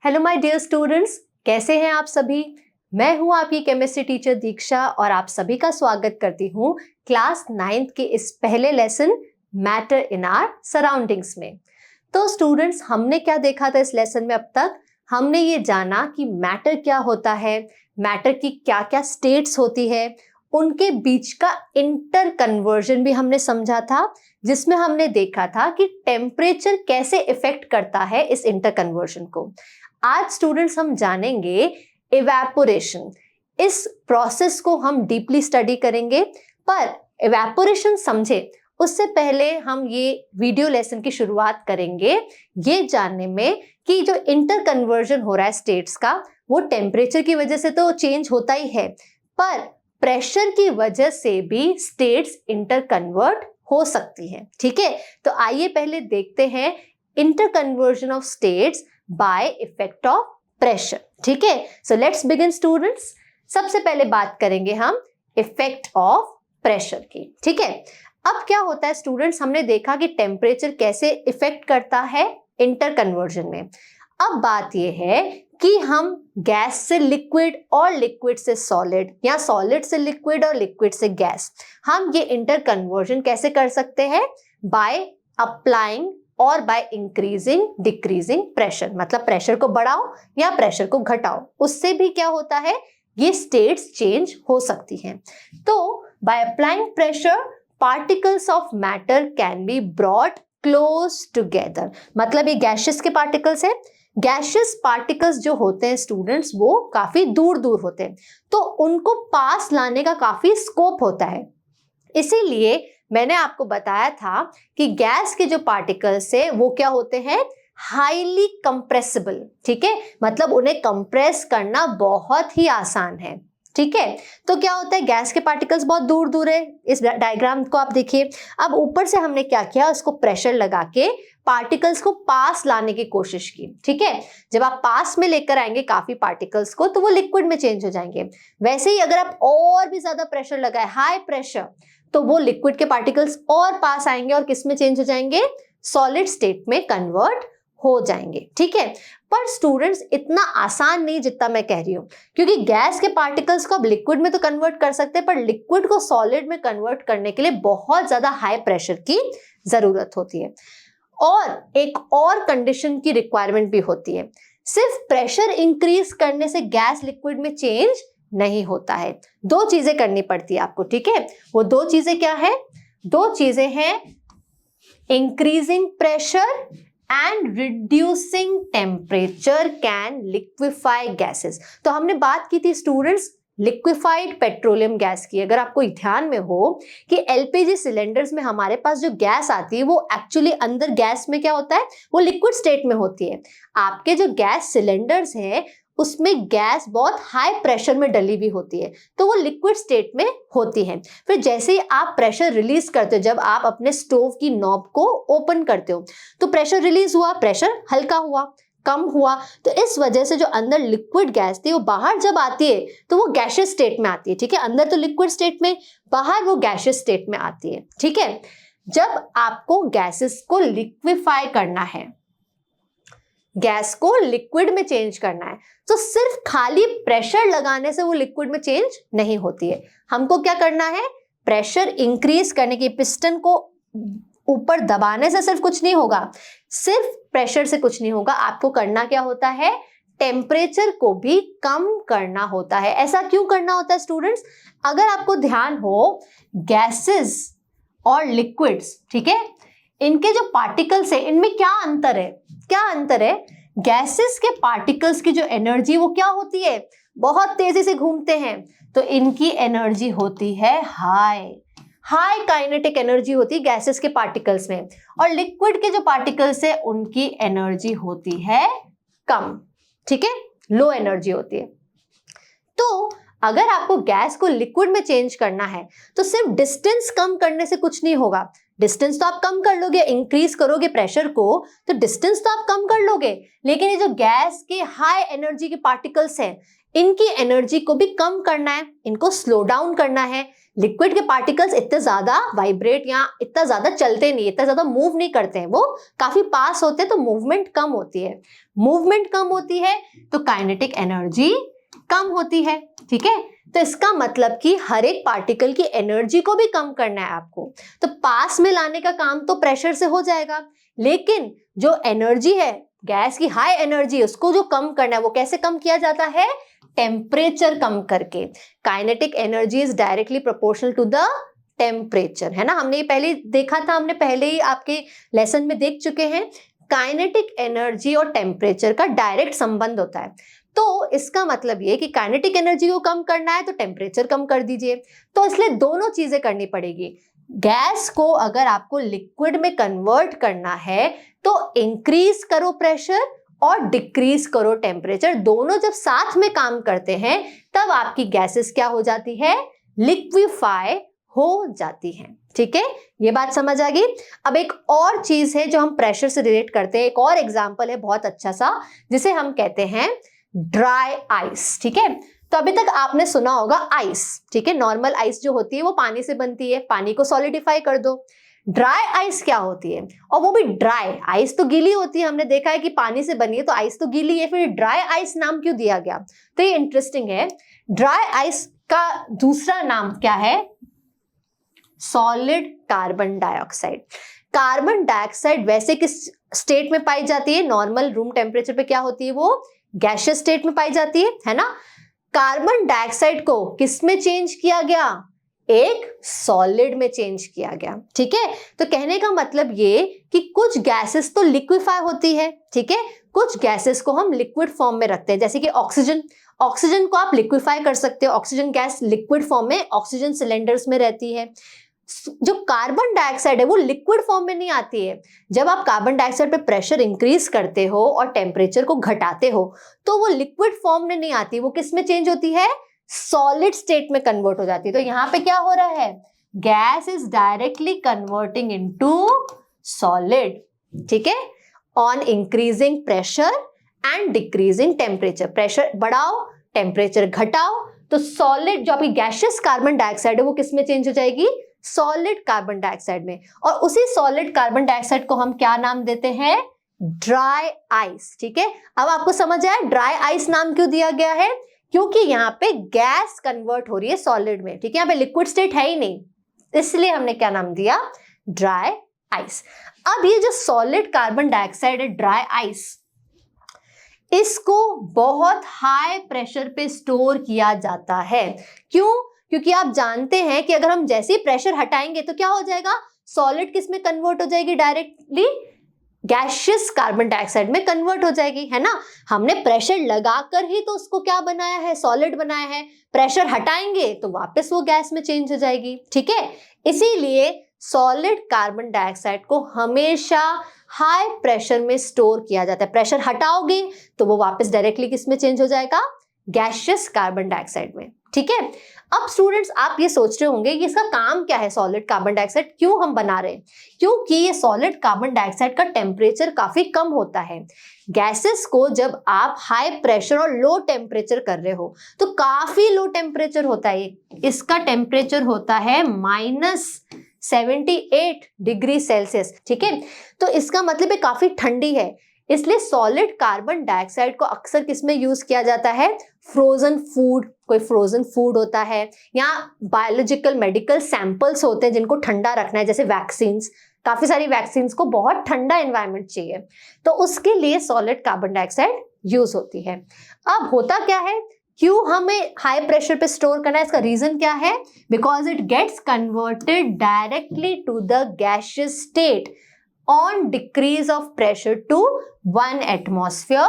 Hello my dear students, कैसे हैं आप सभी। मैं हूं आपकी केमिस्ट्री टीचर दीक्षा और आप सभी का स्वागत करती हूं क्लास 9th के इस पहले lesson matter in our surroundings में। तो स्टूडेंट्स, हमने क्या देखा था इस लेसन में अब तक? हमने ये जाना कि मैटर क्या होता है, मैटर की क्या क्या स्टेट्स होती है, उनके बीच का इंटर कन्वर्जन भी हमने समझा था, जिसमें हमने देखा था कि टेम्परेचर कैसे इफेक्ट करता है इस इंटर कन्वर्जन को। आज स्टूडेंट्स हम जानेंगे इवेपोरेशन। इस प्रोसेस को हम डीपली स्टडी करेंगे, पर इवेपोरेशन समझे उससे पहले हम ये वीडियो लेसन की शुरुआत करेंगे ये जानने में कि जो इंटर कन्वर्जन हो रहा है स्टेट्स का, वो टेम्परेचर की वजह से तो चेंज होता ही है, पर प्रेशर की वजह से भी स्टेट्स इंटर कन्वर्ट हो सकती है। ठीक है, तो आइए पहले देखते हैं inter conversion of states by effect of pressure. ठीक है, सो लेट्स बिगिन स्टूडेंट्स। सबसे पहले बात करेंगे हम इफेक्ट ऑफ प्रेशर की। ठीक है, अब क्या होता है स्टूडेंट्स, हमने देखा कि टेम्परेचर कैसे इफेक्ट करता है इंटर कन्वर्जन में। अब बात यह है कि हम गैस से लिक्विड और लिक्विड से सॉलिड या सॉलिड से लिक्विड और लिक्विड से गैस, हम ये इंटर कन्वर्जन कैसे कर सकते हैं? बाय अप्लाइंग और बाय इंक्रीजिंग डिक्रीजिंग प्रेशर, मतलब प्रेशर को बढ़ाओ या प्रेशर को घटाओ, उससे भी क्या होता है, ये स्टेट्स चेंज हो सकती हैं। तो by applying pressure particles of matter can be brought close together, मतलब ये गैसेस के पार्टिकल्स हैं। गैसेस पार्टिकल्स जो होते हैं स्टूडेंट्स, वो काफी दूर दूर होते हैं, तो उनको पास लाने का काफी स्कोप होता है। इसीलिए मैंने आपको बताया था कि गैस के जो पार्टिकल्स है वो क्या होते हैं, हाईली कंप्रेसिबल। ठीक है, मतलब उन्हें कंप्रेस करना बहुत ही आसान है। ठीक है, तो क्या होता है, गैस के पार्टिकल्स बहुत दूर दूर है। इस डायग्राम को आप देखिए। अब ऊपर से हमने क्या किया, उसको प्रेशर लगा के पार्टिकल्स को पास लाने की कोशिश की। ठीक है, जब आप पास में लेकर आएंगे काफी पार्टिकल्स को, तो वो लिक्विड में चेंज हो जाएंगे। वैसे ही अगर आप और भी ज्यादा प्रेशर लगाए, हाई प्रेशर, तो वो लिक्विड के पार्टिकल्स और पास आएंगे और किस में चेंज हो जाएंगे, सॉलिड स्टेट में कन्वर्ट हो जाएंगे। ठीक है, पर स्टूडेंट्स इतना आसान नहीं जितना मैं कह रही हूं, क्योंकि गैस के पार्टिकल्स को आप लिक्विड में तो कन्वर्ट कर सकते हैं, पर लिक्विड को सॉलिड में कन्वर्ट करने के लिए बहुत ज्यादा हाई प्रेशर की जरूरत होती है, और एक और कंडीशन की रिक्वायरमेंट भी होती है। सिर्फ प्रेशर इंक्रीज करने से गैस लिक्विड में चेंज नहीं होता है, दो चीजें करनी पड़ती है आपको। ठीक है, वो दो चीजें क्या है? दो चीजें हैं, increasing pressure and reducing temperature can liquefy gases. तो हमने बात की थी स्टूडेंट्स लिक्विफाइड पेट्रोलियम गैस की। अगर आपको ध्यान में हो कि एलपीजी सिलेंडर्स में हमारे पास जो गैस आती है, वो एक्चुअली अंदर गैस में क्या होता है, वो लिक्विड स्टेट में होती है। आपके जो गैस सिलेंडर्स हैं उसमें गैस बहुत हाई प्रेशर में डली हुई होती है, तो वो लिक्विड स्टेट में होती है। फिर जैसे ही आप प्रेशर रिलीज करते हो, जब आप अपने स्टोव की नॉब को ओपन करते हो, तो प्रेशर रिलीज हुआ, प्रेशर हल्का हुआ, कम हुआ, तो इस वजह से जो अंदर लिक्विड गैस थी वो बाहर जब आती है तो वो गैसियस स्टेट में आती है। ठीक है, अंदर तो लिक्विड स्टेट में, बाहर वो गैसियस स्टेट में आती है। ठीक है, जब आपको गैसेस को लिक्विफाई करना है, गैस को लिक्विड में चेंज करना है, तो सिर्फ खाली प्रेशर लगाने से वो लिक्विड में चेंज नहीं होती है। हमको क्या करना है, प्रेशर इंक्रीज करने की, पिस्टन को ऊपर दबाने से सिर्फ कुछ नहीं होगा, सिर्फ प्रेशर से कुछ नहीं होगा, आपको करना क्या होता है, टेम्परेचर को भी कम करना होता है। ऐसा क्यों करना होता है स्टूडेंट्स? अगर आपको ध्यान हो, गैसेस और लिक्विड्स, ठीक है, इनके जो पार्टिकल्स है इनमें क्या अंतर है? क्या अंतर है? गैसेस के पार्टिकल्स की जो एनर्जी वो क्या होती है, बहुत तेजी से घूमते हैं, तो इनकी एनर्जी होती है हाई काइनेटिक एनर्जी होती है गैसेस के पार्टिकल्स में, और लिक्विड के जो पार्टिकल्स है उनकी एनर्जी होती है कम। ठीक है, लो एनर्जी होती है। तो अगर आपको गैस को लिक्विड में चेंज करना है, तो सिर्फ डिस्टेंस कम करने से कुछ नहीं होगा। डिस्टेंस तो आप कम कर लोगे, इंक्रीज करोगे प्रेशर को, तो डिस्टेंस तो आप कम कर लोगे, लेकिन ये जो गैस के हाई एनर्जी के पार्टिकल्स हैं, इनकी एनर्जी को भी कम करना है, इनको स्लो डाउन करना है। लिक्विड के पार्टिकल्स इतने ज्यादा वाइब्रेट या इतना ज्यादा चलते नहीं, इतना ज्यादा मूव नहीं करते हैं, वो काफी पास होते हैं तो मूवमेंट कम होती है। मूवमेंट कम होती है तो काइनेटिक एनर्जी कम होती है, ठीक है। तो इसका मतलब कि हर एक पार्टिकल की एनर्जी को भी कम करना है आपको, तो पास में लाने का काम तो प्रेशर से हो जाएगा, लेकिन जो एनर्जी है गैस की, हाई एनर्जी, उसको जो कम करना है वो कैसे कम किया जाता है? टेम्परेचर कम करके। Kinetic energy is directly proportional to the temperature, है ना। हमने ये पहले देखा था, हमने पहले ही आपके लेसन में देख चुके हैं। काइनेटिक एनर्जी और टेम्परेचर का डायरेक्ट संबंध होता है। तो इसका मतलब ये कि काइनेटिक एनर्जी को कम करना है तो टेम्परेचर कम कर दीजिए। तो इसलिए दोनों चीजें करनी पड़ेगी। गैस को अगर आपको लिक्विड में कन्वर्ट करना है तो इंक्रीज करो प्रेशर और डिक्रीज करो टेम्परेचर, दोनों जब साथ में काम करते हैं तब आपकी गैसेस क्या हो जाती है? लिक्विफाई हो जाती हैं, ठीक है। ये बात समझ आ गई। अब एक और चीज है जो हम प्रेशर से रिलेट करते हैं, एक और एग्जांपल है बहुत अच्छा सा, जिसे हम कहते हैं ड्राई आइस, ठीक है। तो अभी तक आपने सुना होगा आइस, ठीक है। नॉर्मल आइस जो होती है वो पानी से बनती है, पानी को सॉलिडिफाई कर दो। ड्राई आइस क्या होती है? और वो भी ड्राई आइस तो गीली होती है, हमने देखा है कि पानी से बनी है तो आइस तो गीली है, फिर ड्राई आइस नाम क्यों दिया गया? तो ये इंटरेस्टिंग है। ड्राई आइस का दूसरा नाम क्या है? Solid carbon dioxide. Carbon dioxide वैसे किस स्टेट में पाई जाती है? नॉर्मल रूम टेम्परेचर पे क्या होती है? वो गैसियस स्टेट में पाई जाती है ना। कार्बन डाइऑक्साइड को किस में चेंज किया गया? एक सॉलिड में चेंज किया गया, ठीक है। तो कहने का मतलब ये कि कुछ गैसेस तो लिक्विफाई होती है, ठीक है, कुछ गैसेस को हम लिक्विड फॉर्म में रखते हैं, जैसे कि ऑक्सीजन। ऑक्सीजन को आप लिक्विफाई कर सकते हो, ऑक्सीजन गैस लिक्विड फॉर्म में ऑक्सीजन सिलेंडर्स में रहती है। जो कार्बन डाइऑक्साइड है वो लिक्विड फॉर्म में नहीं आती है। जब आप कार्बन डाइऑक्साइड पे प्रेशर इंक्रीज करते हो और टेम्परेचर को घटाते हो तो वो लिक्विड फॉर्म में नहीं आती, वो किस में चेंज होती है? सॉलिड स्टेट में कन्वर्ट हो जाती है। तो यहां पे क्या हो रहा है? Gas is directly converting into solid, ठीक है, on increasing pressure and decreasing temperature. Pressure बढ़ाओ, टेम्परेचर घटाओ, तो सॉलिड जो आपकी गैसियस कार्बन डाइऑक्साइड है वो किस में चेंज हो जाएगी? सॉलिड कार्बन डाइऑक्साइड में। और उसी सॉलिड कार्बन डाइऑक्साइड को हम क्या नाम देते हैं? ड्राई आइस, ठीक है। अब आपको समझ आया ड्राई आइस नाम क्यों दिया गया है? क्योंकि यहाँ पे गैस कन्वर्ट हो रही है सॉलिड में, ठीक है, यहाँ पे लिक्विड स्टेट है ही नहीं, इसलिए हमने क्या नाम दिया? Dry ice. अब ये जो सॉलिड कार्बन डाइऑक्साइड है, ड्राई आइस, इसको बहुत हाई प्रेशर पे स्टोर किया जाता है। क्यों? क्योंकि आप जानते हैं कि अगर हम जैसे ही प्रेशर हटाएंगे तो क्या हो जाएगा? सॉलिड किस में कन्वर्ट हो जाएगी? डायरेक्टली गैसियस कार्बन डाइऑक्साइड में कन्वर्ट हो जाएगी, है ना। हमने प्रेशर लगाकर ही तो उसको क्या बनाया है? सॉलिड बनाया है। प्रेशर हटाएंगे तो वापस वो गैस में चेंज हो जाएगी, ठीक है। इसीलिए सॉलिड कार्बन डाइऑक्साइड को हमेशा हाई प्रेशर में स्टोर किया जाता है। प्रेशर हटाओगे तो वो वापस डायरेक्टली किस में चेंज हो जाएगा? गैसियस कार्बन डाइऑक्साइड में, ठीक है। अब स्टूडेंट्स आप ये सोच रहे होंगे कि इसका काम क्या है? सॉलिड कार्बन डाइऑक्साइड क्यों हम बना रहे हैं? क्योंकि ये सॉलिड कार्बन डाइऑक्साइड का टेम्परेचर काफी कम होता है। गैसेस को जब आप हाई प्रेशर और लो टेम्परेचर कर रहे हो तो काफी लो टेम्परेचर होता है, इसका टेम्परेचर होता है -78 डिग्री सेल्सियस, ठीक है। तो इसका मतलब है काफी ठंडी है, इसलिए सॉलिड कार्बन डाइऑक्साइड को अक्सर किसमें यूज किया जाता है? फ्रोजन फूड, कोई फ्रोजन फूड होता है या बायोलॉजिकल मेडिकल सैंपल्स होते हैं जिनको ठंडा रखना है, जैसे वैक्सीन्स। काफी सारी वैक्सीन्स को बहुत ठंडा एनवायरनमेंट चाहिए, तो उसके लिए सॉलिड कार्बन डाइऑक्साइड यूज होती है। अब होता क्या है, क्यों हमें हाई प्रेशर पे स्टोर करना है? इसका रीजन क्या है? Because it gets converted directly to the gaseous state on decrease of pressure to 1 atmosphere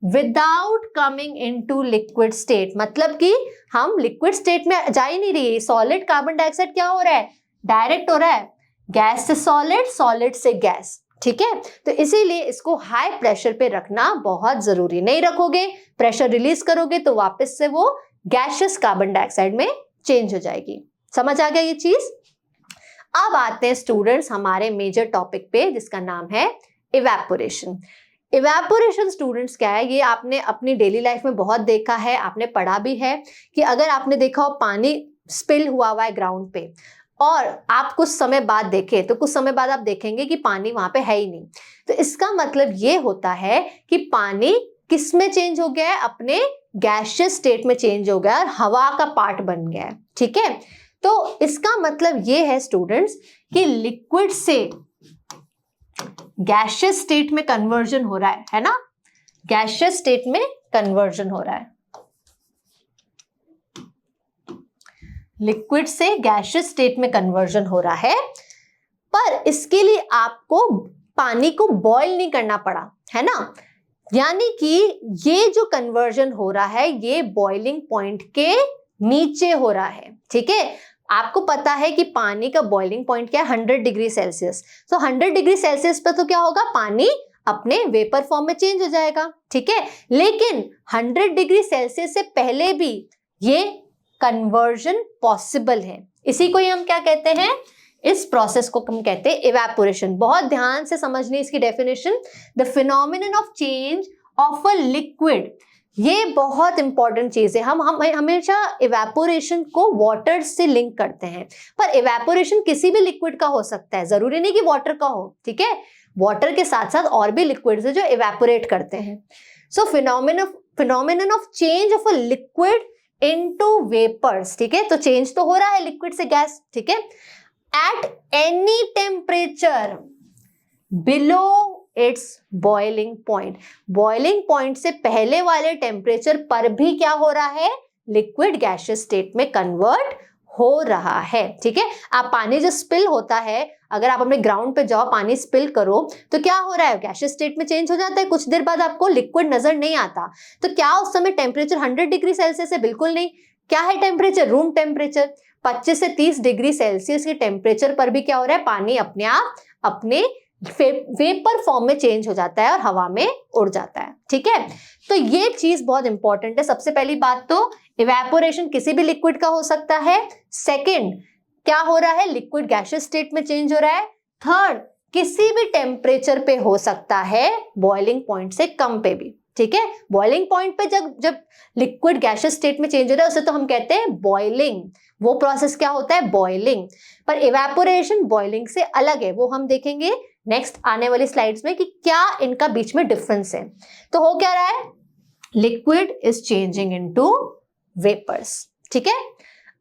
without coming into liquid state। मतलब कि हम लिक्विड स्टेट में जा ही नहीं रही। सॉलिड कार्बन डाइऑक्साइड क्या हो रहा है? डायरेक्ट हो रहा है गैस से सॉलिड, सॉलिड से गैस, ठीक है। तो इसीलिए इसको हाई प्रेशर पे रखना बहुत जरूरी। नहीं रखोगे, प्रेशर रिलीज करोगे तो वापस से वो गैसियस कार्बन डाइऑक्साइड में चेंज हो जाएगी। समझ आ गया ये चीज? अब आते हैं स्टूडेंट्स हमारे मेजर टॉपिक पे, जिसका नाम है इवेपोरेशन। इवेपोरेशन स्टूडेंट्स क्या है, ये आपने अपनी डेली लाइफ में बहुत देखा है, आपने पढ़ा भी है कि अगर आपने देखा हो पानी स्पिल हुआ है ग्राउंड पे और आप कुछ समय बाद देखें तो कुछ समय बाद आप देखेंगे कि पानी वहां पे है ही नहीं, तो इसका मतलब ये होता है कि पानी किस में चेंज हो गया है, अपने गैसियस स्टेट में चेंज हो गया है और हवा का पार्ट बन गया है। ठीक है, तो इसका मतलब ये है स्टूडेंट्स कि लिक्विड से गैसियस स्टेट में कन्वर्जन हो रहा है ना, गैसियस स्टेट में कन्वर्जन हो रहा है, लिक्विड से गैसियस स्टेट में कन्वर्जन हो रहा है। पर इसके लिए आपको पानी को बॉईल नहीं करना पड़ा, है ना, यानी कि ये जो कन्वर्जन हो रहा है ये बॉइलिंग पॉइंट के नीचे हो रहा है। ठीक है, आपको पता है कि पानी का बॉइलिंग पॉइंट क्या है, 100 डिग्री सेल्सियस। तो 100 डिग्री सेल्सियस पर तो क्या होगा, पानी अपने वेपर फॉर्म में चेंज हो जाएगा। ठीक है, लेकिन 100 डिग्री सेल्सियस से पहले भी ये कन्वर्जन पॉसिबल है। इसी को ही हम क्या कहते हैं, इस प्रोसेस को हम कहते हैं इवेपोरेशन। बहुत ध्यान से समझनी इसकी definition, the phenomenon of change of a liquid, ये बहुत इंपॉर्टेंट चीज है। हम हमेशा इवेपोरेशन को वाटर से लिंक करते हैं, पर इवेपोरेशन किसी भी लिक्विड का हो सकता है, जरूरी नहीं कि वाटर का हो। ठीक है, वाटर के साथ साथ और भी लिक्विड्स है जो इवेपोरेट करते हैं। So phenomenon of change of a liquid into vapours. ठीक है, तो चेंज तो हो रहा है लिक्विड से गैस। ठीक है, at any temperature below it's boiling point, boiling point से पहले वाले टेम्परेचर पर भी क्या हो रहा है, लिक्विड गैसियस स्टेट में कन्वर्ट हो रहा है। ठीक है, आप पानी जो स्पिल होता है, अगर आप अपने ग्राउंड पे जाओ पानी स्पिल करो तो क्या हो रहा है, गैसियस स्टेट में चेंज हो जाता है, कुछ देर बाद आपको लिक्विड नजर नहीं आता। तो क्या उस समय टेम्परेचर 100 डिग्री सेल्सियस है, बिल्कुल नहीं। क्या है टेम्परेचर, रूम टेम्परेचर 25 से 30 डिग्री सेल्सियस के टेम्परेचर पर भी क्या हो रहा है, पानी अपने आप अपने वेपर फॉर्म में चेंज हो जाता है और हवा में उड़ जाता है। ठीक है, तो ये चीज बहुत इंपॉर्टेंट है। सबसे पहली बात तो इवेपोरेशन किसी भी लिक्विड का हो सकता है। सेकंड, क्या हो रहा है, लिक्विड गैसियस स्टेट में चेंज हो रहा है। थर्ड, किसी भी टेम्परेचर पे हो सकता है, बॉइलिंग पॉइंट से कम पे भी। ठीक है, बॉइलिंग पॉइंट पे जब लिक्विड गैसियस स्टेट में चेंज हो रहा है उसे तो हम कहते हैं बॉइलिंग, वो प्रोसेस क्या होता है, बॉइलिंग। पर इवेपोरेशन बॉइलिंग से अलग है, वो हम देखेंगे नेक्स्ट आने वाली स्लाइड्स में कि क्या इनका बीच में डिफरेंस है। तो हो क्या रहा है, liquid is changing into vapours. ठीक है,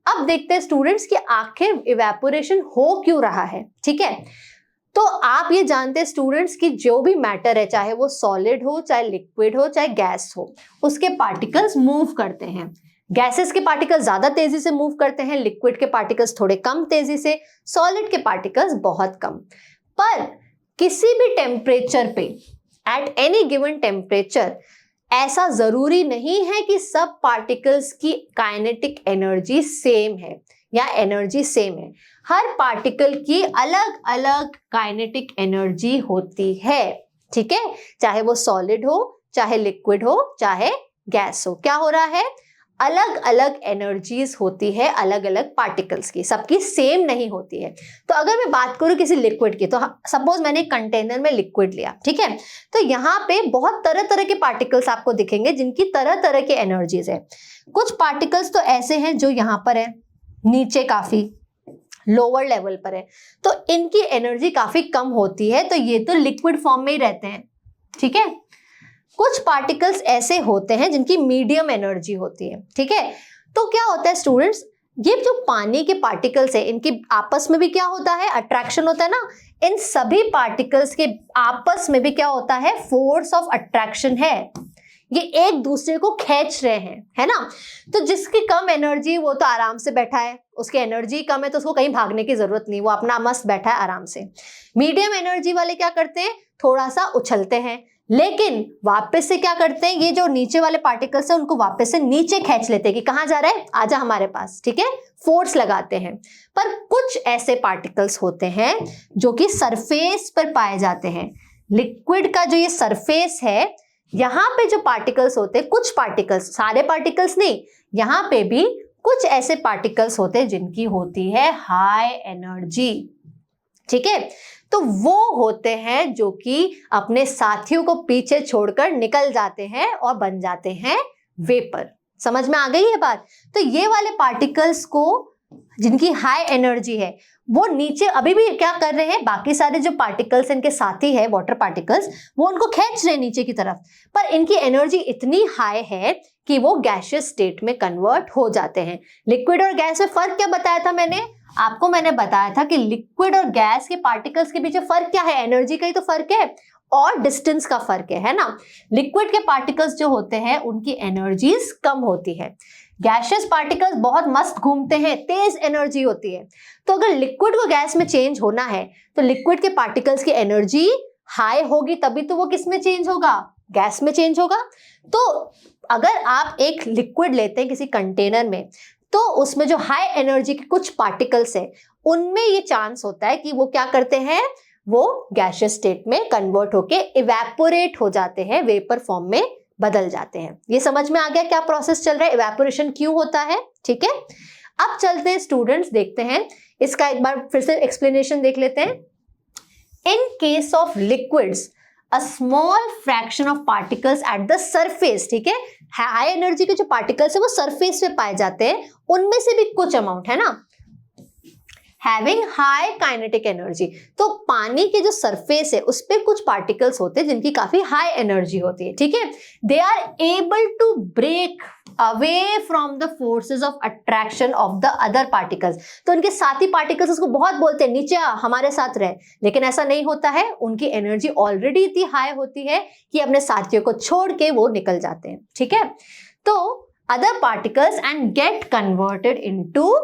अब देखते हैं स्टूडेंट्स कि आखिर इवेपोरेशन हो क्यों रहा है। ठीक है, तो आप ये जानते हैं स्टूडेंट्स कि जो भी मैटर है, चाहे वो सॉलिड हो, चाहे लिक्विड हो, चाहे गैस हो, उसके पार्टिकल्स मूव करते हैं। गैसेस के पार्टिकल्स ज्यादा तेजी से मूव करते हैं, लिक्विड के पार्टिकल्स थोड़े कम तेजी से, सॉलिड के पार्टिकल्स बहुत कम। पर किसी भी टेम्परेचर पे, एट एनी गिवन टेम्परेचर, ऐसा जरूरी नहीं है कि सब पार्टिकल्स की काइनेटिक एनर्जी सेम है या एनर्जी सेम है। हर पार्टिकल की अलग अलग काइनेटिक एनर्जी होती है। ठीक है, चाहे वो सॉलिड हो, चाहे लिक्विड हो, चाहे गैस हो, क्या हो रहा है, अलग अलग एनर्जीज होती है अलग अलग पार्टिकल्स की, सबकी सेम नहीं होती है। तो अगर मैं बात करूं किसी लिक्विड की, तो सपोज मैंने एक कंटेनर में लिक्विड लिया। ठीक है, तो यहाँ पे बहुत तरह तरह के पार्टिकल्स आपको दिखेंगे जिनकी तरह तरह के एनर्जीज है। कुछ पार्टिकल्स तो ऐसे हैं जो यहाँ पर है, नीचे काफी लोअर लेवल पर है, तो इनकी एनर्जी काफी कम होती है, तो ये तो लिक्विड फॉर्म में ही रहते हैं। ठीक है, कुछ पार्टिकल्स ऐसे होते हैं जिनकी मीडियम एनर्जी होती है। ठीक है, तो क्या होता है स्टूडेंट्स, ये जो पानी के पार्टिकल्स है इनके आपस में भी क्या होता है, अट्रैक्शन होता है ना। इन सभी पार्टिकल्स के आपस में भी क्या होता है, फोर्स ऑफ अट्रैक्शन है, ये एक दूसरे को खींच रहे हैं, है ना। तो जिसकी कम एनर्जी वो तो आराम से बैठा है, उसकी एनर्जी कम है तो उसको कहीं भागने की जरूरत नहीं, वो अपना मस्त बैठा है आराम से। मीडियम एनर्जी वाले क्या करते हैं, थोड़ा सा उछलते हैं, लेकिन वापस से क्या करते हैं, ये जो नीचे वाले पार्टिकल्स हैं उनको वापस से नीचे खींच लेते हैं कि कहाँ जा रहा है, आजा हमारे पास। ठीक है, फोर्स लगाते हैं। पर कुछ ऐसे पार्टिकल्स होते हैं जो कि सरफेस पर पाए जाते हैं। लिक्विड का जो ये सरफेस है, यहाँ पे जो पार्टिकल्स होते हैं, कुछ पार्टिकल्स, सारे पार्टिकल्स नहीं, यहाँ पे भी कुछ ऐसे पार्टिकल्स होते हैं जिनकी होती है हाई एनर्जी। ठीक है। तो वो होते हैं जो कि अपने साथियों को पीछे छोड़कर निकल जाते हैं और बन जाते हैं वेपर। समझ में आ गई ये बात? तो ये वाले पार्टिकल्स को जिनकी हाई एनर्जी है वो नीचे अभी भी क्या कर रहे हैं, बाकी सारे जो पार्टिकल्स इनके साथी है वाटर पार्टिकल्स, वो उनको खींच रहे हैं नीचे की तरफ, पर इनकी एनर्जी इतनी हाई है कि वो गैसियस स्टेट में कन्वर्ट हो जाते हैं। लिक्विड और गैस में फर्क क्या बताया था मैंने आपको? मैंने बताया था कि लिक्विड और गैस के पार्टिकल्स के बीच फर्क क्या है, एनर्जी का ही तो फर्क है और डिस्टेंस का फर्क है ना। लिक्विड के पार्टिकल्स जो होते हैं उनकी एनर्जीज कम होती है, गैसियस पार्टिकल्स बहुत मस्त घूमते हैं, तेज एनर्जी होती है। तो अगर लिक्विड को गैस में चेंज होना है तो लिक्विड के पार्टिकल्स की एनर्जी हाई होगी, तभी तो वो किस में चेंज होगा, गैस में चेंज होगा। तो अगर आप एक लिक्विड लेते हैं किसी कंटेनर में, तो उसमें जो हाई एनर्जी के कुछ पार्टिकल्स है उनमें ये चांस होता है कि वो क्या करते हैं, वो गैसियस स्टेट में कन्वर्ट होके इवेपोरेट हो जाते हैं, वेपर फॉर्म में बदल जाते हैं। ये समझ में आ गया क्या प्रोसेस चल रहा है, इवेपोरेशन क्यों होता है? ठीक है, अब चलते हैं स्टूडेंट्स, देखते हैं इसका एक बार फिर से एक्सप्लेनेशन देख लेते हैं। In case of liquids a small fraction of particles at the surface, ठीक है, हाई एनर्जी के जो पार्टिकल्स है वो सरफेस पे पाए जाते हैं, उनमें से भी कुछ अमाउंट है ना हैविंग हाई काइनेटिक एनर्जी। तो पानी के जो सरफेस है उस पे कुछ पार्टिकल्स होते हैं जिनकी काफी हाई एनर्जी होती है, ठीक है। They are able to break away from the forces of attraction of the other particles. तो उनके साथी पार्टिकल्स उसको बहुत बोलते हैं नीचे आ, हमारे साथ रहे, लेकिन ऐसा नहीं होता है, उनकी एनर्जी ऑलरेडी इतनी हाई होती है कि अपने साथियों को छोड़ के वो निकल जाते हैं, ठीक है। तो other particles and get converted into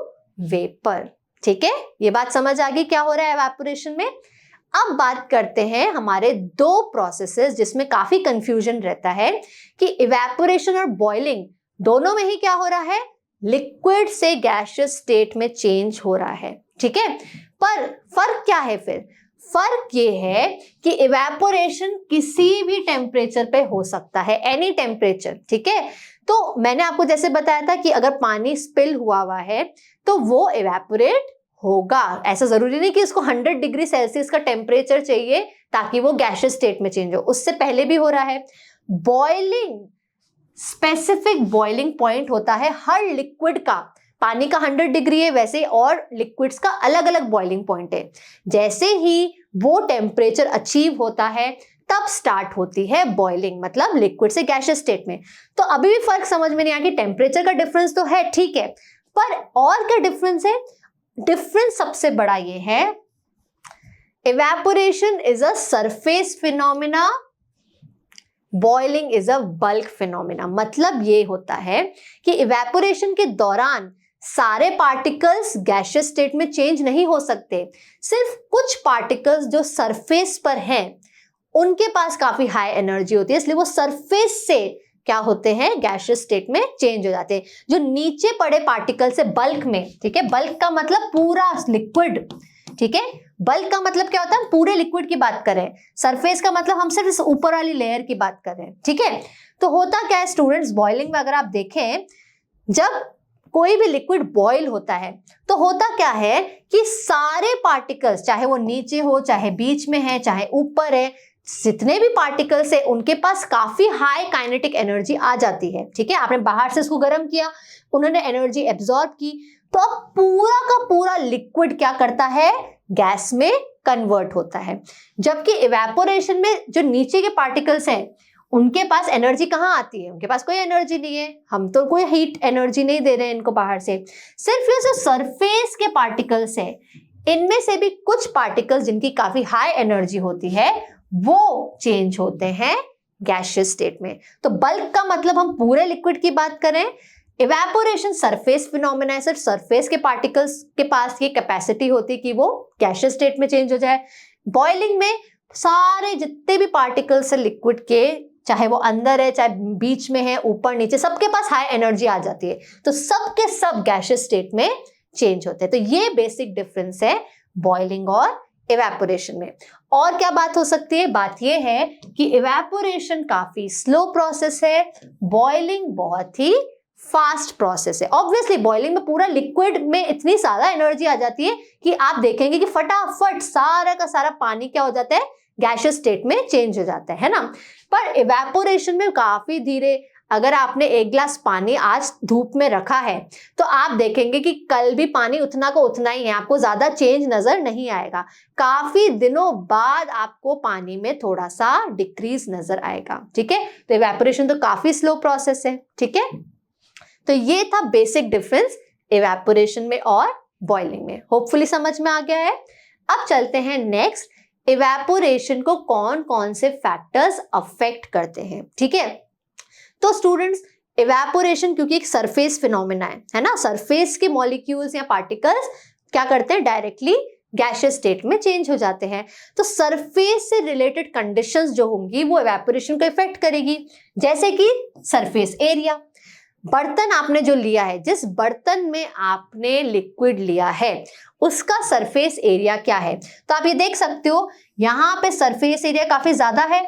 vapour, ठीक है। ये बात समझ आ गई क्या हो रहा है एवेपोरेशन में। अब बात करते हैं हमारे दो प्रोसेसेस जिसमें काफी कंफ्यूजन रहता है कि इवेपोरेशन और बॉइलिंग दोनों में ही क्या हो रहा है, लिक्विड से गैसियस स्टेट में चेंज हो रहा है, ठीक है। पर फर्क क्या है फिर? फर्क ये है कि इवेपोरेशन किसी भी टेम्परेचर पे हो सकता है, एनी टेम्परेचर, ठीक है। तो मैंने आपको जैसे बताया था कि अगर पानी स्पिल हुआ है तो वो इवेपोरेट होगा, ऐसा जरूरी नहीं कि इसको 100 डिग्री सेल्सियस का टेम्परेचर चाहिए ताकि वो गैसियस स्टेट में चेंज हो, उससे पहले भी हो रहा है। बॉइलिंग, स्पेसिफिक बॉइलिंग पॉइंट होता है हर लिक्विड का, पानी का 100 डिग्री है वैसे और लिक्विड्स का अलग अलग बॉइलिंग पॉइंट है। जैसे ही वो टेम्परेचर अचीव होता है तब स्टार्ट होती है बॉइलिंग, मतलब लिक्विड से गैसियस स्टेट में। तो अभी भी फर्क समझ में नहीं आया कि टेम्परेचर का डिफरेंस तो है, ठीक है, पर और क्या डिफरेंस है? डिफरेंस सबसे बड़ा ये है, evaporation is a surface phenomena, boiling is a bulk phenomena. मतलब ये होता है कि इवेपोरेशन के दौरान सारे पार्टिकल्स गैसियस स्टेट में चेंज नहीं हो सकते, सिर्फ कुछ पार्टिकल्स जो सरफेस पर हैं उनके पास काफी हाई एनर्जी होती है, इसलिए वो सरफेस से क्या होते हैं, गैसियस स्टेट में चेंज हो जाते हैं। जो नीचे पड़े पार्टिकल्स है बल्क में, ठीक है, बल्क का मतलब पूरा लिक्विड, ठीक है, बल्क का मतलब क्या होता है, हम पूरे लिक्विड की बात कर रहे हैं, सरफेस का मतलब हम सिर्फ इस ऊपर वाली लेयर की बात कर रहे हैं, ठीक है। तो होता क्या है स्टूडेंट्स, बॉइलिंग में अगर आप देखें, जब कोई भी लिक्विड बॉईल होता है तो होता क्या है कि सारे पार्टिकल्स, चाहे वो नीचे हो, चाहे बीच में है, चाहे ऊपर है, जितने भी पार्टिकल्स है उनके पास काफी हाई काइनेटिक एनर्जी आ जाती है, ठीक है। आपने बाहर से इसको गर्म किया, उन्होंने एनर्जी एब्जॉर्ब की, तो अब पूरा का पूरा लिक्विड क्या करता है, गैस में कन्वर्ट होता है। जबकि इवेपोरेशन में जो नीचे के पार्टिकल्स हैं उनके पास एनर्जी कहाँ आती है, उनके पास कोई एनर्जी नहीं है, हम तो कोई हीट एनर्जी नहीं दे रहे हैं इनको बाहर से, सिर्फ ये जो सरफेस के पार्टिकल्स है इनमें से भी कुछ पार्टिकल्स जिनकी काफी हाई एनर्जी होती है वो चेंज होते हैं गैसियस स्टेट में। तो बल्क का मतलब हम पूरे लिक्विड की बात करें, इवेपोरेशन सरफेस फिनोमेना है, सिर्फ सरफेस के पार्टिकल्स के पास ये कैपेसिटी होती है कि वो गैसियस स्टेट में चेंज हो जाए। बॉइलिंग में सारे जितने भी पार्टिकल्स है लिक्विड के, चाहे वो अंदर है चाहे बीच में है, ऊपर नीचे, सबके पास हाई एनर्जी आ जाती है, तो सबके सब गैसियस स्टेट में चेंज होते हैं। तो ये बेसिक डिफरेंस है बॉइलिंग और इवेपोरेशन में। और क्या बात हो सकती है? बात ये है कि इवेपोरेशन काफी स्लो प्रोसेस है, बॉइलिंग बहुत ही फास्ट प्रोसेस है। ऑब्वियसली बॉइलिंग में पूरा लिक्विड में इतनी ज्यादा एनर्जी आ जाती है कि आप देखेंगे कि फटाफट सारा का सारा पानी क्या हो जाता है, गैसियस स्टेट में चेंज हो जाता है ना। पर इवेपोरेशन में काफी धीरे, अगर आपने 1 गिलास पानी आज धूप में रखा है तो आप देखेंगे कि कल भी पानी उतना का उतना ही है, आपको ज्यादा चेंज नजर नहीं आएगा। काफी दिनों बाद आपको पानी में थोड़ा सा डिक्रीज नजर आएगा, ठीक है। तो इवेपोरेशन तो काफी स्लो प्रोसेस है, ठीक है। तो ये था बेसिक डिफरेंस इवेपोरेशन में और बॉइलिंग में। होपफुली समझ में आ गया है। अब चलते हैं नेक्स्ट, इवेपोरेशन को कौन कौन से फैक्टर्स अफेक्ट करते हैं, ठीक है। तो स्टूडेंट्स, इवेपोरेशन क्योंकि एक सरफेस फिनोमेना है ना, सरफेस के मॉलिक्यूल्स या पार्टिकल्स क्या करते हैं, डायरेक्टली गैसियस स्टेट में चेंज हो जाते हैं। तो सरफेस से रिलेटेड कंडीशंस जो होंगी वो इवेपोरेशन को इफेक्ट करेगी। जैसे कि सरफेस एरिया, बर्तन आपने जो लिया है, जिस बर्तन में आपने लिक्विड लिया है उसका सरफेस एरिया क्या है। तो आप ये देख सकते हो यहाँ पे सरफेस एरिया काफी ज्यादा है,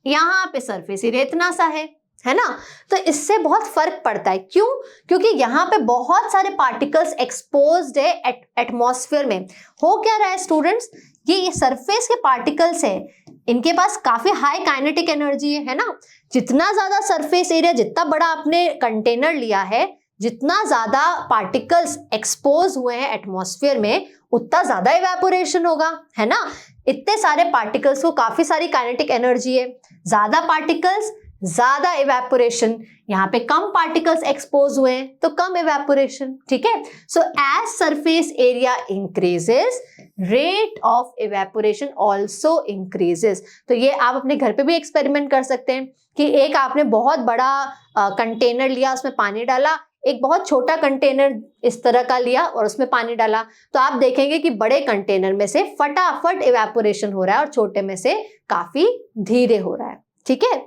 यहाँ पे सरफेस एरिया इतना सा है ना। तो इससे बहुत फर्क पड़ता है। क्यों? क्योंकि यहाँ पे बहुत सारे पार्टिकल्स एक्सपोज्ड है एटमॉस्फेयर में। हो क्या रहा है स्टूडेंट्स, ये सरफेस के पार्टिकल्स है, इनके पास काफी हाई काइनेटिक एनर्जी है ना। जितना ज्यादा सरफेस एरिया, जितना बड़ा आपने कंटेनर लिया है, जितना ज्यादा पार्टिकल्स एक्सपोज हुए हैं एटमॉस्फेयर में, उतना ज्यादा इवेपोरेशन होगा, है ना। इतने सारे पार्टिकल्स को काफी सारी काइनेटिक एनर्जी है, ज्यादा पार्टिकल्स ज्यादा इवेपोरेशन। यहाँ पे कम पार्टिकल्स एक्सपोज हुए हैं तो कम इवेपोरेशन, ठीक है। So as surface area increases, rate of evaporation also increases. तो ये आप अपने घर पे भी एक्सपेरिमेंट कर सकते हैं कि एक आपने बहुत बड़ा कंटेनर लिया, उसमें पानी डाला, एक बहुत छोटा कंटेनर इस तरह का लिया और उसमें पानी डाला, तो आप देखेंगे कि बड़े कंटेनर में से फटाफट इवेपोरेशन हो रहा है और छोटे में से काफी धीरे हो रहा है, ठीक है।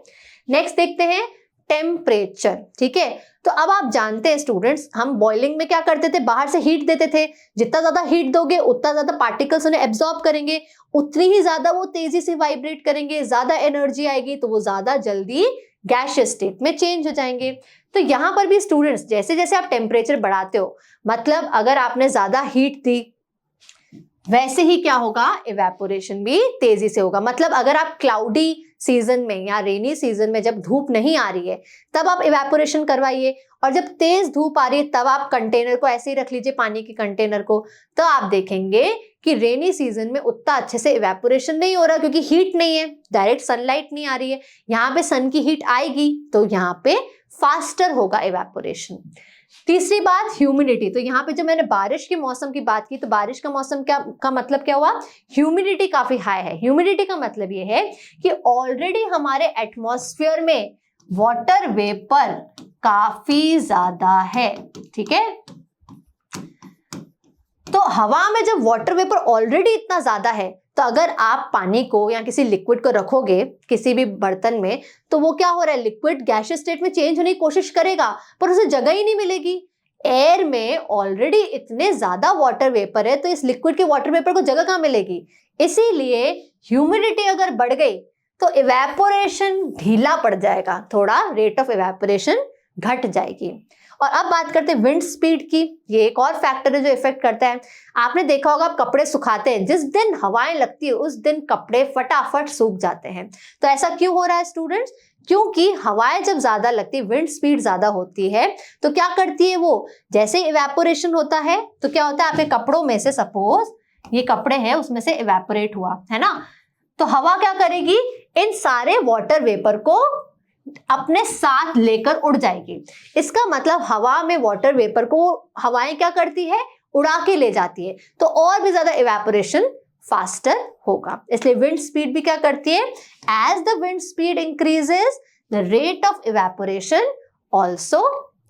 नेक्स्ट देखते हैं टेम्परेचर, ठीक है। तो अब आप जानते हैं स्टूडेंट्स, हम बॉइलिंग में क्या करते थे, बाहर से हीट देते थे। जितना ज्यादा हीट दोगे उतना ज्यादा पार्टिकल्स उन्हें एब्जॉर्ब करेंगे, उतनी ही ज्यादा वो तेजी से वाइब्रेट करेंगे, ज्यादा एनर्जी आएगी, तो वो ज्यादा जल्दी गैसियस स्टेट में चेंज हो जाएंगे। तो यहाँ पर भी स्टूडेंट्स, जैसे जैसे आप टेम्परेचर बढ़ाते हो, मतलब अगर आपने ज्यादा हीट दी, वैसे ही क्या होगा, इवेपोरेशन भी तेजी से होगा। मतलब अगर आप क्लाउडी सीजन में या रेनी सीजन में जब धूप नहीं आ रही है तब आप इवेपोरेशन करवाइए, और जब तेज धूप आ रही है तब आप कंटेनर को ऐसे ही रख लीजिए, पानी के कंटेनर को, तो आप देखेंगे कि रेनी सीजन में उतना अच्छे से इवेपोरेशन नहीं हो रहा, क्योंकि हीट नहीं है, डायरेक्ट सनलाइट नहीं आ रही है। यहाँ पे सन की हीट आएगी तो यहाँ पे फास्टर होगा इवेपोरेशन। तीसरी बात, ह्यूमिडिटी। तो यहाँ पे जब मैंने बारिश के मौसम की बात की, तो बारिश का मौसम का मतलब क्या हुआ, ह्यूमिडिटी काफी हाई है। ह्यूमिडिटी का मतलब ये है कि ऑलरेडी हमारे एटमॉस्फेयर में वाटर वेपर काफी ज्यादा है, ठीक है। तो हवा में जब वाटर वेपर ऑलरेडी इतना ज्यादा है, तो अगर आप पानी को या किसी लिक्विड को रखोगे किसी भी बर्तन में, तो वो क्या हो रहा है, लिक्विड गैसियस स्टेट में चेंज होने की कोशिश करेगा पर उसे जगह ही नहीं मिलेगी। एयर में ऑलरेडी इतने ज्यादा वाटर वेपर है, तो इस लिक्विड के वाटर वेपर को जगह कहाँ मिलेगी। इसीलिए ह्यूमिडिटी अगर बढ़ गई तो इवेपोरेशन ढीला पड़ जाएगा, थोड़ा रेट ऑफ इवेपोरेशन घट जाएगी। और अब बात करते हैं विंड स्पीड की। ये एक और फैक्टर है जो इफेक्ट करता है। आपने देखा होगा, आप कपड़े सुखाते हैं, जिस दिन हवाएं लगती है उस दिन कपड़े फटाफट सूख जाते हैं। तो ऐसा क्यों हो रहा है स्टूडेंट्स, क्योंकि हवाएं जब ज्यादा लगती है, विंड स्पीड ज्यादा होती है, तो क्या करती है वो, जैसे इवेपोरेशन होता है तो क्या होता है, आपके कपड़ों में से, सपोज ये कपड़े हैं, उसमें से इवेपोरेट हुआ है ना, तो हवा क्या करेगी, इन सारे वाटर वेपर को अपने साथ लेकर उड़ जाएगी। इसका मतलब हवा में वाटर वेपर को हवाएं क्या करती है, उड़ा के ले जाती है, तो और भी ज्यादा इवेपोरेशन फास्टर होगा। इसलिए विंड स्पीड भी क्या करती है, as the wind speed increases the rate of evaporation also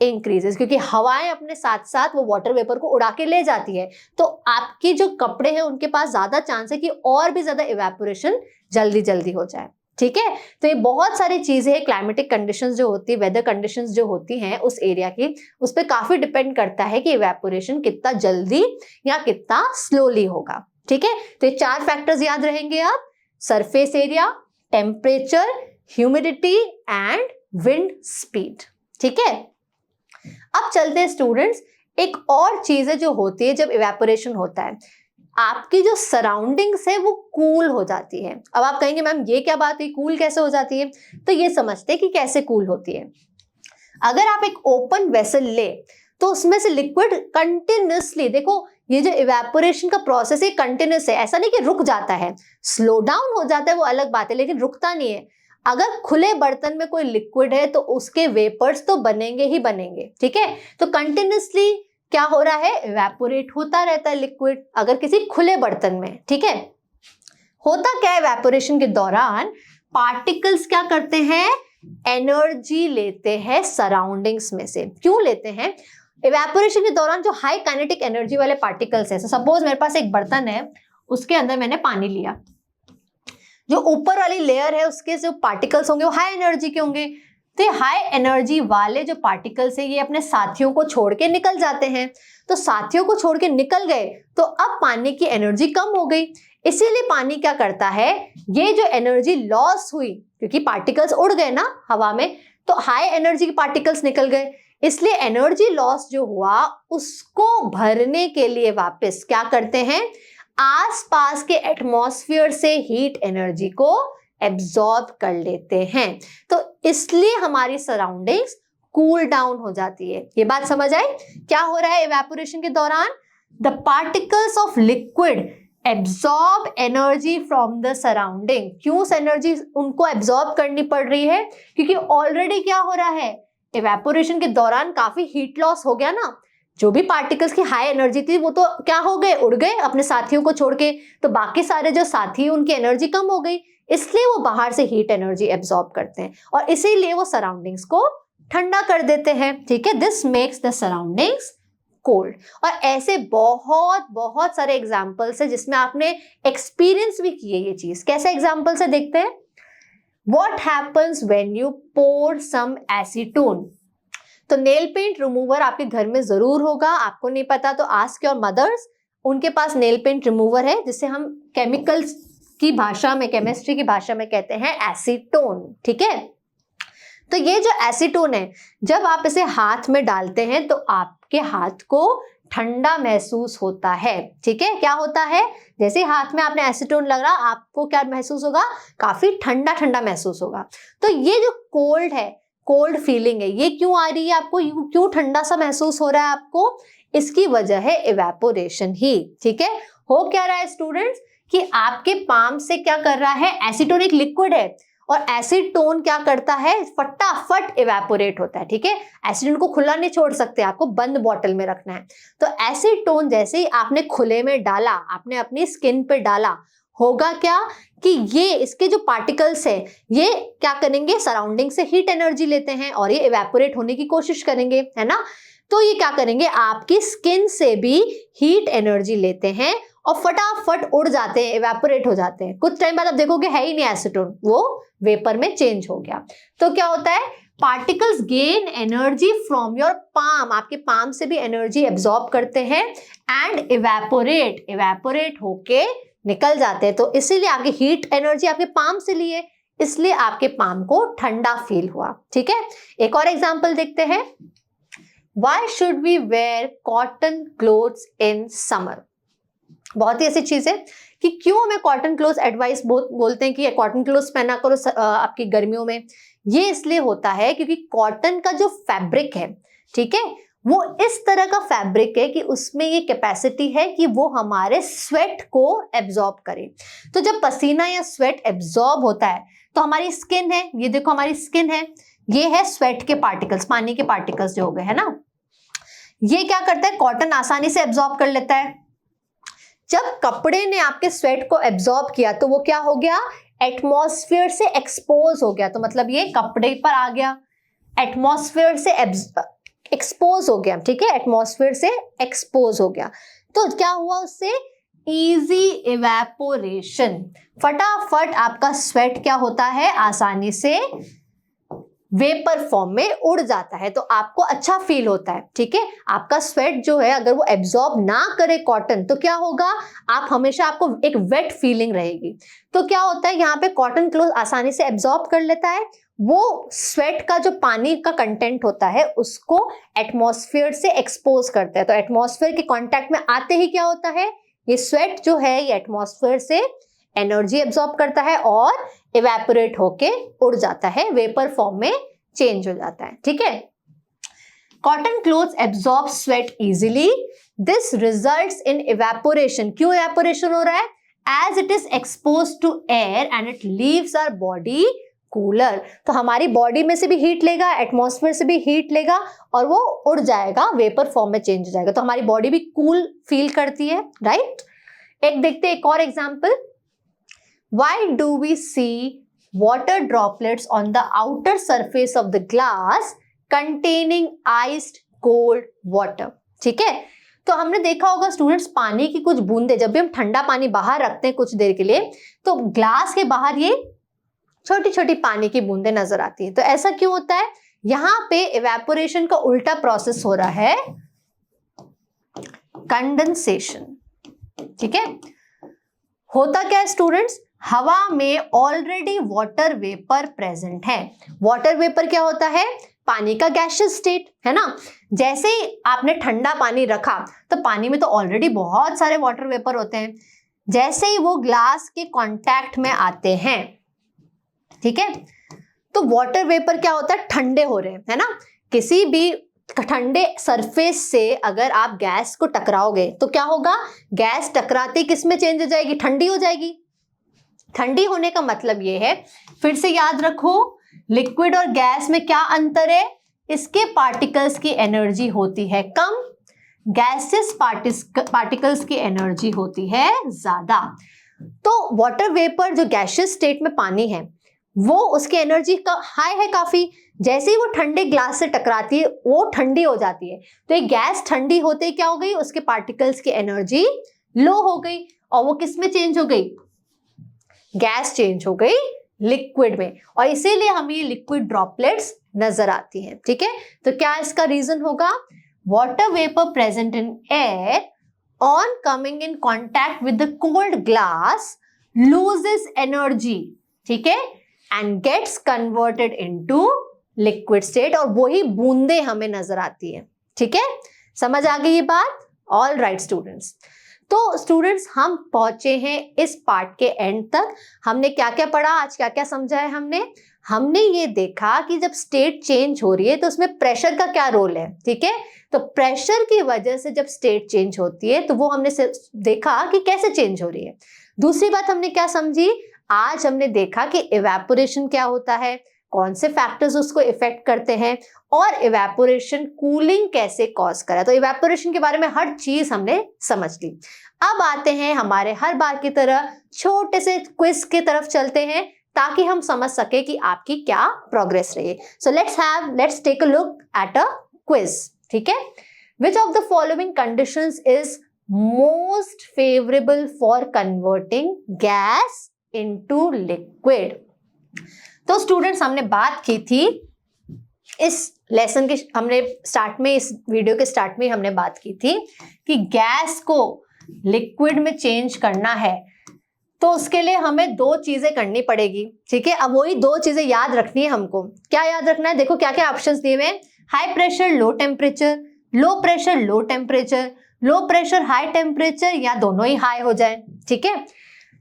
increases, क्योंकि हवाएं अपने साथ साथ वो वाटर वेपर को उड़ा के ले जाती है, तो आपके जो कपड़े हैं उनके पास ज्यादा चांस है कि और भी ज्यादा इवेपोरेशन जल्दी जल्दी हो जाए, ठीक है। तो ये बहुत सारी चीजें हैं, क्लाइमेटिक कंडीशंस जो होती है, वेदर कंडीशंस जो होती हैं उस एरिया की, उस पर काफी डिपेंड करता है कि इवेपोरेशन कितना जल्दी या कितना स्लोली होगा, ठीक है। तो ये 4 फैक्टर्स याद रहेंगे आप, surface area, temperature, humidity and wind speed, ठीक है। अब चलते हैं स्टूडेंट्स, एक और चीज है जो होती है जब इवेपोरेशन होता है, आपकी जो सराउंडिंग्स है वो कूल हो जाती है। अब आप कहेंगे मैम ये क्या बात है, कूल कैसे हो जाती है? तो ये समझते हैं कि कैसे कूल होती है। अगर आप एक ओपन वेसल ले तो उसमें से लिक्विड कंटिन्यूसली, देखो ये जो इवेपोरेशन का प्रोसेस है कंटिन्यूस है, ऐसा नहीं कि रुक जाता है, स्लो डाउन हो जाता है वो अलग बात है, लेकिन रुकता नहीं है। अगर खुले बर्तन में कोई लिक्विड है तो उसके वेपर्स तो बनेंगे ही बनेंगे, ठीक है। तो कंटिन्यूसली क्या हो रहा है, इवेपोरेट होता रहता है लिक्विड, अगर किसी खुले बर्तन में, ठीक है। होता क्या है, इवेपोरेशन के दौरान पार्टिकल्स क्या करते हैं, एनर्जी लेते हैं सराउंडिंग्स में से। क्यों लेते हैं? इवेपोरेशन के दौरान जो हाई काइनेटिक एनर्जी वाले पार्टिकल्स हैं, सपोज मेरे पास एक बर्तन है, उसके अंदर मैंने पानी लिया, जो ऊपर वाली लेयर है उसके जो पार्टिकल्स होंगे वो हाई एनर्जी के होंगे। तो ये हाई एनर्जी वाले जो पार्टिकल्स है ये अपने साथियों को छोड़ के निकल जाते हैं। तो साथियों को छोड़ के निकल गए तो अब पानी की एनर्जी कम हो गई, इसीलिए पानी क्या करता है, ये जो एनर्जी लॉस हुई क्योंकि पार्टिकल्स उड़ गए ना हवा में, तो हाई एनर्जी के पार्टिकल्स निकल गए, इसलिए एनर्जी लॉस जो हुआ उसको भरने के लिए वापस क्या करते हैं, आसपास के एटमॉस्फेयर से हीट एनर्जी को एब्जॉर्ब कर लेते हैं। तो इसलिए हमारी सराउंडिंग्स कूल डाउन हो जाती है। ये बात समझ आई? क्या हो रहा है इवेपोरेशन के दौरान, the particles of liquid absorb energy from the surrounding. क्यों एनर्जी उनको एब्जॉर्ब करनी पड़ रही है? क्योंकि ऑलरेडी क्या हो रहा है, इवेपोरेशन के दौरान काफी हीट लॉस हो गया ना, जो भी पार्टिकल्स की हाई एनर्जी थी वो तो क्या हो गए, उड़ गए अपने साथियों को छोड़ के, तो बाकी सारे जो साथी उनकी एनर्जी कम हो गई, इसलिए वो बाहर से हीट एनर्जी एब्जॉर्ब करते हैं और इसीलिए वो सराउंडिंग्स को ठंडा कर देते हैं, ठीक है। This makes the surroundings cold. और ऐसे बहुत बहुत सारे एग्जाम्पल्स है जिसमें आपने एक्सपीरियंस भी किए ये चीज। कैसे एग्जाम्पल्स है देखते हैं। What happens when you pour some acetone? तो नेल पेंट रिमूवर आपके घर में जरूर होगा, आपको नहीं पता तो आस्क योर मदर्स, उनके पास नेल पेंट रिमूवर है जिसे हम केमिकल्स की भाषा में, केमिस्ट्री की भाषा में कहते हैं एसीटोन, ठीक है। तो ये जो एसीटोन है, जब आप इसे हाथ में डालते हैं तो आपके हाथ को ठंडा महसूस होता है, ठीक है। क्या होता है, जैसे हाथ में आपने एसीटोन लग रहा, आपको क्या महसूस होगा, काफी ठंडा ठंडा महसूस होगा। तो ये जो कोल्ड है, कोल्ड फीलिंग है, ये क्यों आ रही है आपको, क्यों ठंडा सा महसूस हो रहा है आपको, इसकी वजह है इवेपोरेशन ही, ठीक है। हो क्या रहा है स्टूडेंट्स कि आपके पाम से क्या कर रहा है, एसीटोन एक लिक्विड है और एसीटोन क्या करता है, फटाफट इवेपोरेट होता है, ठीक है। एसीटोन को खुला नहीं छोड़ सकते, आपको बंद बॉटल में रखना है। तो एसीटोन जैसे ही आपने खुले में डाला, आपने अपनी स्किन पे डाला, होगा क्या कि ये इसके जो पार्टिकल्स है ये क्या करेंगे, सराउंडिंग से हीट एनर्जी लेते हैं और ये इवेपोरेट होने की कोशिश करेंगे, है ना। तो ये क्या करेंगे, आपकी स्किन से भी हीट एनर्जी लेते हैं और फटाफट उड़ जाते हैं, इवेपोरेट हो जाते हैं। कुछ टाइम बाद आप देखोगे है ही नहीं एसीटोन, वो वेपर में चेंज हो गया। तो क्या होता है, particles gain energy from your palm, आपके पाम से भी एनर्जी एब्जॉर्ब करते हैं एंड इवेपोरेट होके निकल जाते हैं। तो इसीलिए आपकी हीट एनर्जी आपके पाम से लिए, इसलिए आपके पाम को ठंडा फील हुआ, ठीक है। एक और एग्जांपल देखते हैं। Why should we wear cotton clothes in summer? बहुत ही ऐसी चीज है कि क्यों हमें कॉटन क्लोथ एडवाइस बोलते हैं कि कॉटन क्लोथ पहना करो आपकी गर्मियों में। ये इसलिए होता है क्योंकि कॉटन का जो फैब्रिक है, ठीक है, वो इस तरह का फैब्रिक है कि उसमें ये कैपेसिटी है कि वो हमारे स्वेट को एब्जॉर्ब करे। तो जब पसीना या स्वेट एब्जॉर्ब होता है तो हमारी स्किन है, ये देखो हमारी स्किन है, ये है स्वेट के पार्टिकल्स, पानी के पार्टिकल्स जो हो गए, है ना। ये क्या करता है, कॉटन आसानी से एब्जॉर्ब कर लेता है। जब कपड़े ने आपके स्वेट को एब्जॉर्ब किया तो वो क्या हो गया, एटमॉस्फेयर से एक्सपोज हो गया। तो मतलब ये कपड़े पर आ गया, एटमॉस्फेयर से एक्सपोज हो गया, ठीक है, एटमॉस्फेयर से एक्सपोज हो गया। तो क्या हुआ उससे, इजी इवेपोरेशन, फटाफट आपका स्वेट क्या होता है, आसानी से वेपर फॉर्म में उड़ जाता है, तो आपको अच्छा फील होता है। ठीक है, आपका स्वेट जो है अगर वो एब्जॉर्ब ना करे कॉटन तो क्या होगा, आप हमेशा आपको एक वेट फीलिंग रहेगी। तो क्या होता है, यहाँ पे कॉटन क्लोथ आसानी से एब्जॉर्ब कर लेता है, वो स्वेट का जो पानी का कंटेंट होता है उसको एटमॉस्फेयर से एक्सपोज करता है। तो एटमॉस्फेयर के कांटेक्ट में आते ही क्या होता है, ये स्वेट जो है ये एटमॉस्फेयर से एनर्जी एब्जॉर्ब करता है और इवेपोरेट होके उड़ जाता है, वेपर फॉर्म में चेंज हो जाता है। ठीक है, cotton clothes absorb sweat easily, this results in evaporation. क्यों इवेपोरेशन हो रहा है, as it is expose to air and it leaves our body cooler. तो हमारी बॉडी में से भी हीट लेगा, एटमॉस्फेयर से भी हीट लेगा और वो उड़ जाएगा, वेपर फॉर्म में चेंज हो जाएगा, तो हमारी बॉडी भी कूल फील करती है, राइट। एक देखते हैं एक और example. Why do we see water droplets on the outer surface of the glass containing iced cold water? ठीक है, तो हमने देखा होगा स्टूडेंट्स, पानी की कुछ बूंदे, जब भी हम ठंडा पानी बाहर रखते हैं कुछ देर के लिए, तो ग्लास के बाहर ये छोटी छोटी पानी की बूंदे नजर आती है। तो ऐसा क्यों होता है, यहां पे इवेपोरेशन का उल्टा प्रोसेस हो रहा है, कंडेंसेशन। ठीक है, होता क्या है स्टूडेंट्स, हवा में ऑलरेडी वाटर वेपर प्रेजेंट है। वाटर वेपर क्या होता है, पानी का गैसियस स्टेट है ना। जैसे ही आपने ठंडा पानी रखा तो पानी में तो ऑलरेडी बहुत सारे वाटर वेपर होते हैं, जैसे ही वो ग्लास के कांटेक्ट में आते हैं, ठीक है, तो वाटर वेपर क्या होता है, ठंडे हो रहे हैं, है ना। किसी भी ठंडे सरफेस से अगर आप गैस को टकराओगे तो क्या होगा, गैस टकराते किस में चेंज हो जाएगी, ठंडी हो जाएगी। ठंडी होने का मतलब ये है, फिर से याद रखो, लिक्विड और गैस में क्या अंतर है, इसके पार्टिकल्स की एनर्जी होती है कम, गैसेस पार्टिकल्स की एनर्जी होती है ज्यादा। तो वाटर वेपर जो गैसियस स्टेट में पानी है वो उसकी एनर्जी का हाई है काफी, जैसे ही वो ठंडे ग्लास से टकराती है वो ठंडी हो जाती है। तो ये गैस ठंडी होते ही क्या हो गई, उसके पार्टिकल्स की एनर्जी लो हो गई और वो किस में चेंज हो गई, गैस चेंज हो गई लिक्विड में, और इसीलिए हमें ये लिक्विड ड्रॉपलेट्स नजर आती हैं। ठीक है, तो क्या इसका रीजन होगा, water vapour present in air on coming in contact with the cold glass loses energy, ठीक है, and gets converted into liquid state, और वही बूंदे हमें नजर आती है। ठीक है, समझ आ गई ये बात। ऑल राइट स्टूडेंट्स, तो स्टूडेंट्स हम पहुंचे हैं इस पार्ट के एंड तक। हमने क्या क्या पढ़ा आज, क्या क्या समझा है हमने ये देखा कि जब स्टेट चेंज हो रही है तो उसमें प्रेशर का क्या रोल है। ठीक है, तो प्रेशर की वजह से जब स्टेट चेंज होती है तो वो हमने देखा कि कैसे चेंज हो रही है। दूसरी बात हमने क्या समझी, आज हमने देखा कि इवेपोरेशन क्या होता है, कौन से फैक्टर्स उसको इफेक्ट करते हैं, और इवेपोरेशन कूलिंग कैसे कॉज करे। तो इवेपोरेशन के बारे में हर चीज हमने समझ ली। अब आते हैं हमारे हर बार की तरह छोटे से क्विज की तरफ चलते हैं, ताकि हम समझ सके कि आपकी क्या प्रोग्रेस रही। So let's take a look at a quiz. ठीक है, which of the following conditions is most favourable for converting gas into liquid. तो स्टूडेंट्स हमने बात की थी इस लेसन के, हमने स्टार्ट में, इस वीडियो के स्टार्ट में हमने बात की थी कि गैस को लिक्विड में चेंज करना है तो उसके लिए हमें दो चीजें करनी पड़ेगी। ठीक है, अब वही दो चीजें याद रखनी है हमको। क्या याद रखना है, देखो क्या क्या ऑप्शंस दिए हुए हैं, high pressure low temperature, low pressure low temperature, low pressure high temperature, या दोनों ही हाई हो जाए। ठीक है,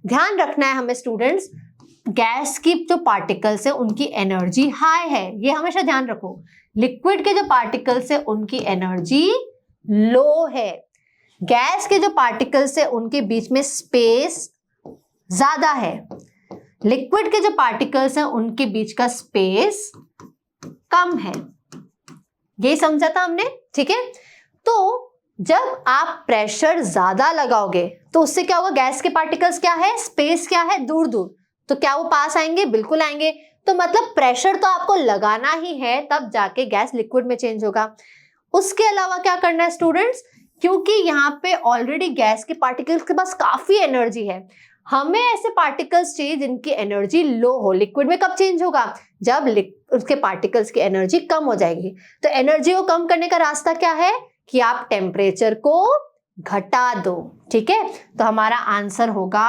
ध्यान रखना है हमें स्टूडेंट्स, गैस की जो पार्टिकल्स है उनकी एनर्जी हाई है, ये हमेशा ध्यान रखो। लिक्विड के जो पार्टिकल्स है उनकी एनर्जी लो है। गैस के जो पार्टिकल्स है उनके बीच में स्पेस ज्यादा है, लिक्विड के जो पार्टिकल्स हैं उनके बीच का स्पेस कम है। ये समझा था हमने। ठीक है, तो जब आप प्रेशर ज्यादा लगाओगे तो उससे क्या होगा, गैस के पार्टिकल्स क्या है, स्पेस क्या है, दूर दूर, तो क्या वो पास आएंगे, बिल्कुल आएंगे। तो मतलब प्रेशर तो आपको लगाना ही है, तब जाके गैस लिक्विड में चेंज होगा। उसके अलावा क्या करना है स्टूडेंट्स, क्योंकि यहाँ पे ऑलरेडी गैस के पार्टिकल्स के पास काफी एनर्जी है, हमें ऐसे पार्टिकल्स चाहिए जिनकी एनर्जी लो हो। लिक्विड में कब चेंज होगा? जब उसके पार्टिकल्स की एनर्जी कम हो जाएगी। तो एनर्जी को कम करने का रास्ता क्या है कि आप टेम्परेचर को घटा दो। ठीक है, तो हमारा आंसर होगा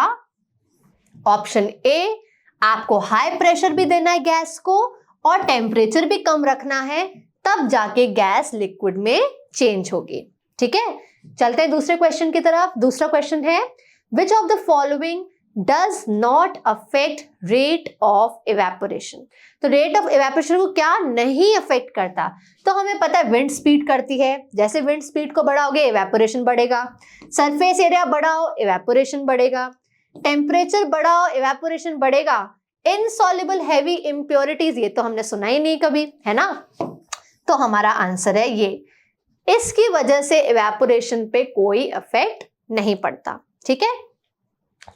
ऑप्शन ए। आपको हाई प्रेशर भी देना है गैस को और टेम्परेचर भी कम रखना है, तब जाके गैस लिक्विड में चेंज होगी। ठीक है, चलते हैं दूसरे क्वेश्चन की तरफ। दूसरा क्वेश्चन है, Which of the following does not affect rate of evaporation? तो रेट ऑफ इवेपोरेशन को क्या नहीं अफेक्ट करता? तो हमें पता है विंड स्पीड करती है। जैसे विंड स्पीड को बढ़ाओगे इवेपोरेशन बढ़ेगा, सरफेस एरिया बढ़ाओ इवेपोरेशन बढ़ेगा, टेम्परेचर बढ़ाओ इवेपोरेशन बढ़ेगा, इनसॉल्युबल हैवी इंप्योरिटीज ये तो हमने सुना ही नहीं कभी, है ना। तो हमारा आंसर है ये, इसकी वजह से इवेपोरेशन पे कोई इफेक्ट नहीं पड़ता। ठीक है,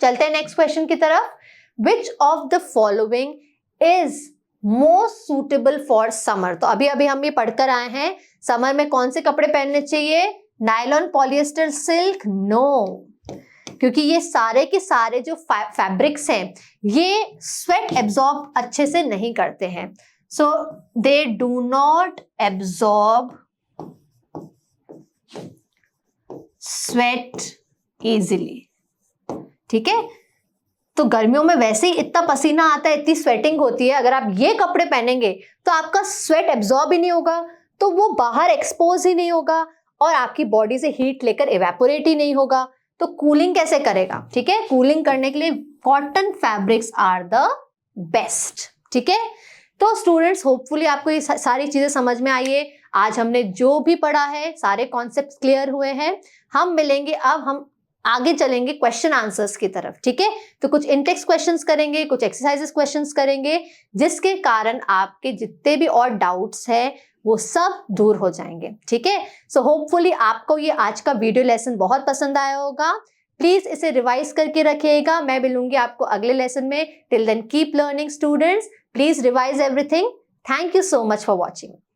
चलते हैं नेक्स्ट क्वेश्चन की तरफ। विच of the following is most suitable for summer? तो अभी अभी हम ये पढ़कर आए हैं, समर में कौन से कपड़े पहनने चाहिए? Nylon, polyester, silk? नो, क्योंकि ये सारे के सारे जो फैब्रिक्स हैं ये स्वेट एब्जॉर्ब अच्छे से नहीं करते हैं। So they do not absorb sweat easily. ठीक है, तो गर्मियों में वैसे ही इतना पसीना आता है, इतनी स्वेटिंग होती है, अगर आप ये कपड़े पहनेंगे तो आपका स्वेट एब्जॉर्ब ही नहीं होगा, तो वो बाहर एक्सपोज ही नहीं होगा और आपकी बॉडी से हीट लेकर इवेपोरेट ही नहीं होगा, तो कूलिंग कैसे करेगा? ठीक है, कूलिंग करने के लिए cotton fabrics are the best. ठीक है, तो स्टूडेंट्स होपफुली आपको ये सारी चीजें समझ में आई है। आज हमने जो भी पढ़ा है सारे कॉन्सेप्ट्स क्लियर हुए हैं। हम मिलेंगे, अब हम आगे चलेंगे क्वेश्चन आंसर्स की तरफ। ठीक है, तो कुछ इनटेक्स्ट क्वेश्चंस करेंगे, कुछ एक्सरसाइजेस क्वेश्चंस करेंगे, जिसके कारण आपके जितने भी और डाउट्स हैं वो सब दूर हो जाएंगे। ठीक है, सो होपफुली आपको ये आज का वीडियो लेसन बहुत पसंद आया होगा। प्लीज इसे रिवाइज करके रखिएगा। मैं मिलूंगी आपको अगले लेसन में। Till then keep learning students, please revise everything. Thank you so much for watching.